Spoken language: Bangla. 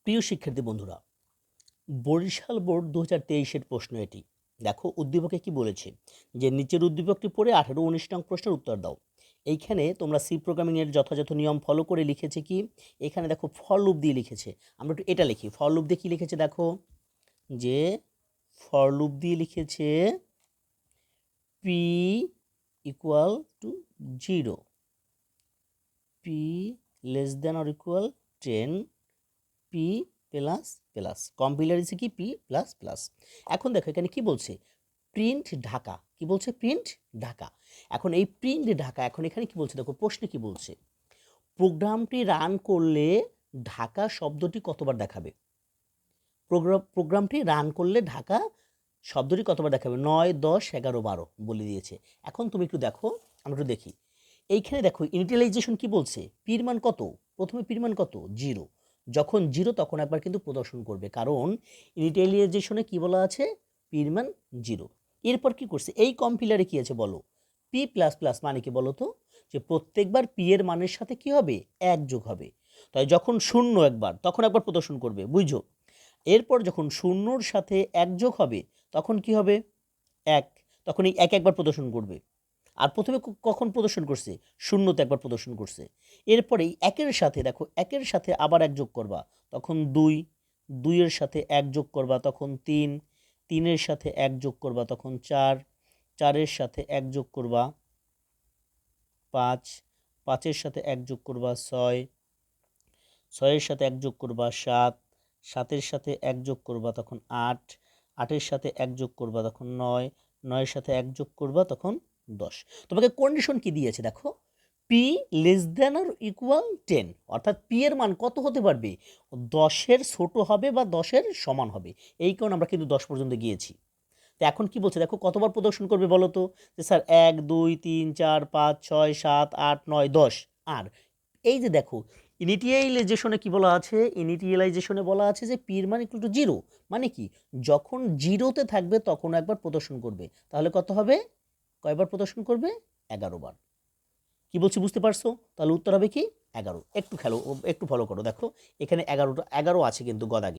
প্রিয় শিক্ষার্থী বন্ধুরা, বরিশাল বোর্ড 2023-এর প্রশ্ন এটি। দেখো উদ্দীপকে কি বলেছে যে নিচের উদ্দীপকটি পড়ে 18-19 নং প্রশ্নের উত্তর দাও। এইখানে তোমরা সি প্রোগ্রামিংয়ের যথাযথ নিয়ম ফলো করে লিখেছে কি, এখানে দেখো ফর লুপ দিয়ে লিখেছে। আমরা একটু এটা লিখি, ফর লুপ দিয়ে কি লিখেছে দেখো, যে ফর লুপ দিয়ে লিখেছে P equal to 0, P less than or equal 10, P plus plus, compiler ইসে কি পি প্লাস প্লাস। এখন দেখো এখানে কি বলছে, প্রিন্ট ঢাকা, কি বলছে প্রিন্ট ঢাকা। এখন এই প্রিন্ট ঢাকা, এখন এখানে কি বলছে দেখো, প্রশ্নে কি বলছে, প্রোগ্রামটি রান করলে ঢাকা শব্দটি কতবার দেখাবে। প্রোগ্রামটি রান করলে ঢাকা শব্দটি কতবার দেখাবে, 9, 10, 11, 12 বলে দিয়েছে। এখন তুমি একটু দেখো, আমরা একটু দেখি এইখানে দেখো ইনিটিয়ালাইজেশন কি বলছে, পির মান কত, প্রথমে পির মান কত 0, যখন 0 তখন একবার কিন্তু প্রদর্শন করবে, কারণ ইনিটিয়ালাইজেশনে কি বলা আছে, পির মান 0। এরপর কি করছে, এই কম্পিলারে কি আছে বলো, পি প্লাস প্লাস মানে কি বলো তো, যে প্রত্যেকবার পি এর মানের সাথে কি হবে, 1 যোগ হবে। তাই যখন 0 একবার, তখন একবার প্রদর্শন করবে, বুঝছো। এরপর যখন 0-র সাথে 1 যোগ হবে তখন কি হবে, 1, তখন এই 1 একবার প্রদর্শন করবে। আর প্রথমে কখন প্রদর্শন করছে, 0-তে একবার প্রদর্শন করছে। এরপরে এই 1-এর সাথে দেখো, 1-এর সাথে আবার 1 যোগ করবা তখন 2, 2-এর সাথে 1 যোগ করবা তখন 3, 3-এর সাথে 1 যোগ করবা তখন 4, 4-এর সাথে 1 যোগ করবা 5, 5-এর সাথে 1 যোগ করবা 6, 6-এর সাথে 1 যোগ করবা 7, 7-এর সাথে 1 যোগ করবা তখন 8, 8-এর সাথে 1 যোগ করবা তখন 9, 9-এর সাথে 1 যোগ করবা তখন 10। তোমাকে কন্ডিশন কি দিয়েছে দেখো, P less than or equal 10, অর্থাৎ পি এর মান কত হতে পারবে, 10-এর ছোট হবে বা 10-এর সমান হবে। এই কারণে আমরা কিন্তু 10 পর্যন্ত গিয়েছি। তো এখন কি বলছে দেখো, কতবার প্রদর্শন করবে বলো তো, যে স্যার 1, 2, 3, 4, 5, 6, 7, 8, 9, 10। আর এই যে দেখো ইনিটিয়ালাইজেশনে কি বলা আছে, ইনিটিয়ালাইজেশনে বলা আছে যে পির মান ইকুয়াল টু 0, মানে কি যখন 0-তে থাকবে তখন একবার প্রদর্শন করবে। তাহলে কত হবে, কয়বার প্রদর্শন করবে, 11 বার। কি বলছি বুঝতে পারছো, তাহলে উত্তর হবে কি 11। একটু ফলো করো, দেখো এখানে 11 আছে কিন্তু গদাগে।